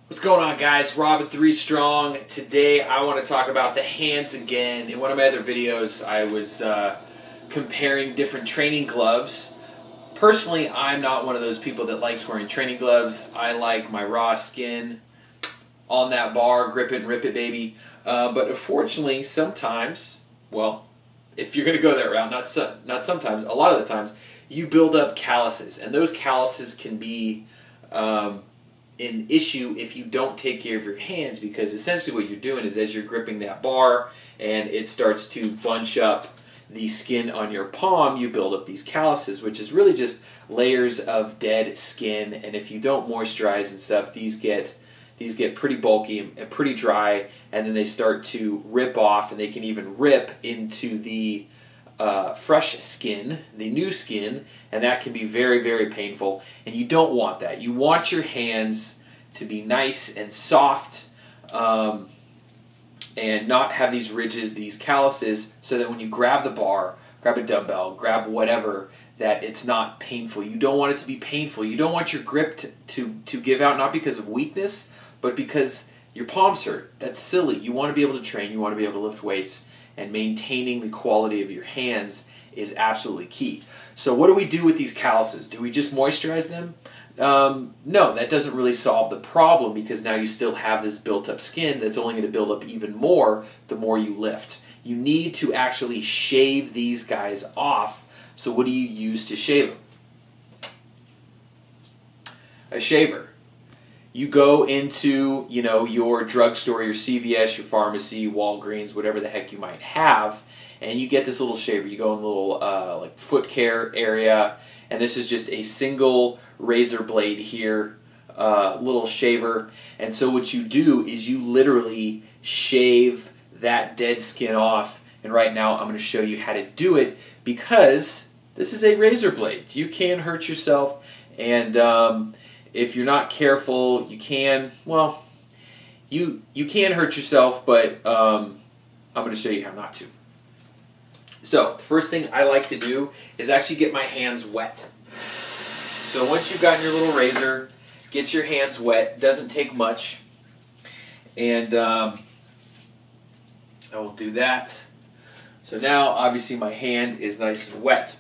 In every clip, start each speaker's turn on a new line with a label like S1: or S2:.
S1: What's going on, guys? Rob at 3STRONG. Today I want to talk about the hands again. In one of my other videos I was comparing different training gloves. Personally, I'm not one of those people that likes wearing training gloves. I like my raw skin on that bar, grip it and rip it, baby. But unfortunately, sometimes, well, if you're going to go that route, not sometimes, a lot of the times, you build up calluses. And those calluses can be an issue if you don't take care of your hands, because essentially what you're doing is as you're gripping that bar and it starts to bunch up the skin on your palm, you build up these calluses, which is really just layers of dead skin. And if you don't moisturize and stuff, these get pretty bulky and pretty dry, and then they start to rip off, and they can even rip into the fresh skin, the new skin, and that can be very, very painful. And you don't want that. You want your hands to be nice and soft, and not have these ridges, these calluses, so that when you grab the bar, grab a dumbbell, grab whatever, that it's not painful. You don't want it to be painful. You don't want your grip to give out, not because of weakness, but because your palms hurt. That's silly. You want to be able to train, you want to be able to lift weights, and maintaining the quality of your hands is absolutely key. So what do we do with these calluses? Do we just moisturize them? No, that doesn't really solve the problem, because now you still have this built up skin that's only going to build up even more the more you lift. You need to actually shave these guys off. So what do you use to shave them? A shaver. You go into, your drugstore, your CVS, your pharmacy, Walgreens, whatever the heck you might have, and you get this little shaver. You go in a little like foot care area, and this is just a single razor blade here, little shaver. And so what you do is you literally shave that dead skin off. And right now I'm going to show you how to do it, because this is a razor blade. You can hurt yourself, and if you're not careful, you can, well, you can hurt yourself, but I'm going to show you how not to. So the first thing I like to do is actually get my hands wet. So once you've gotten your little razor, get your hands wet. Doesn't take much. And I will do that. So now obviously my hand is nice and wet.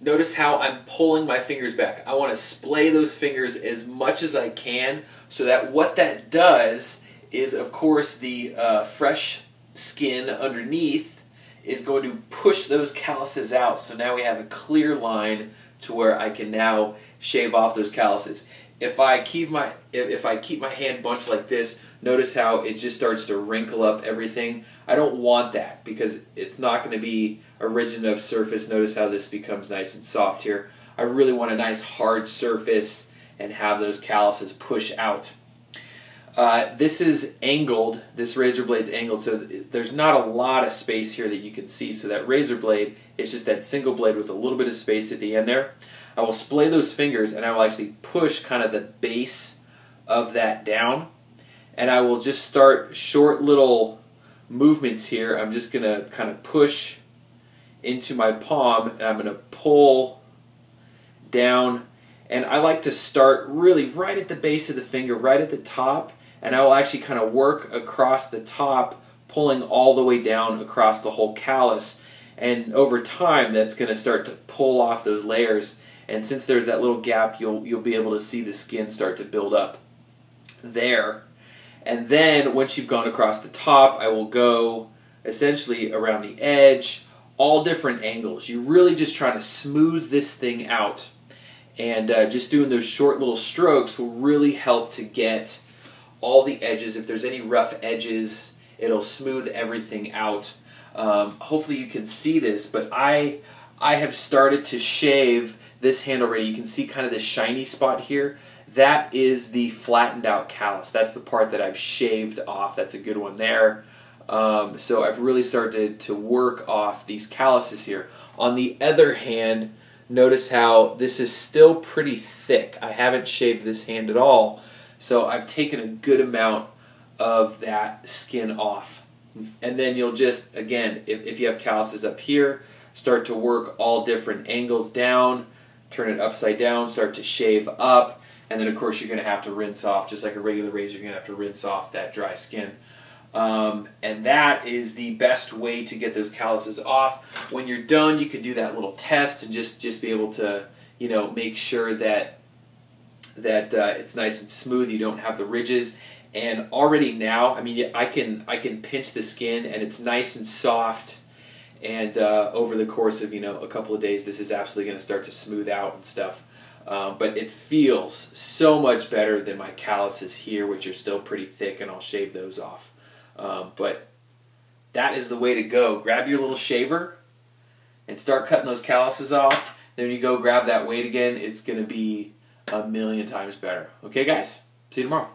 S1: Notice how I'm pulling my fingers back. I want to splay those fingers as much as I can, so that what that does is, of course, the fresh skin underneath is going to push those calluses out. So now we have a clear line to where I can now shave off those calluses. If I keep my hand bunched like this, notice how it just starts to wrinkle up everything. I don't want that, because it's not going to be a rigid enough surface. Notice how this becomes nice and soft here. I really want a nice hard surface and have those calluses push out. This is angled, this razor blade's angled, so there's not a lot of space here that you can see. So that razor blade is just that single blade with a little bit of space at the end there. I will splay those fingers, and I will actually push kind of the base of that down. And I will just start short little movements here. I'm just going to kind of push into my palm, and I'm going to pull down. And I like to start really right at the base of the finger, right at the top. And I will actually kind of work across the top, pulling all the way down across the whole callus. And over time, that's going to start to pull off those layers. And since there's that little gap, you'll be able to see the skin start to build up there. And then once you've gone across the top, I will go essentially around the edge, all different angles. You're really just trying to smooth this thing out. And just doing those short little strokes will really help to get all the edges. If there's any rough edges, it'll smooth everything out. Hopefully you can see this, but I have started to shave this hand already. You can see kind of this shiny spot here. That is the flattened out callus. That's the part that I've shaved off. That's a good one there. So I've really started to work off these calluses here. On the other hand, notice how this is still pretty thick. I haven't shaved this hand at all. So I've taken a good amount of that skin off. And then you'll just, again, if you have calluses up here, start to work all different angles down, turn it upside down, start to shave up, And then of course you're going to have to rinse off, just like a regular razor, you're going to have to rinse off that dry skin. And that is the best way to get those calluses off. When you're done, you can do that little test and just be able to, you know, make sure that it's nice and smooth. You don't have the ridges. And already now, I mean, I can pinch the skin and it's nice and soft. And over the course of, you know, a couple of days, this is absolutely going to start to smooth out and stuff. But it feels so much better than my calluses here, which are still pretty thick, and I'll shave those off. But that is the way to go. Grab your little shaver and start cutting those calluses off. Then when you go grab that weight again, it's going to be a million times better. Okay, guys? See you tomorrow.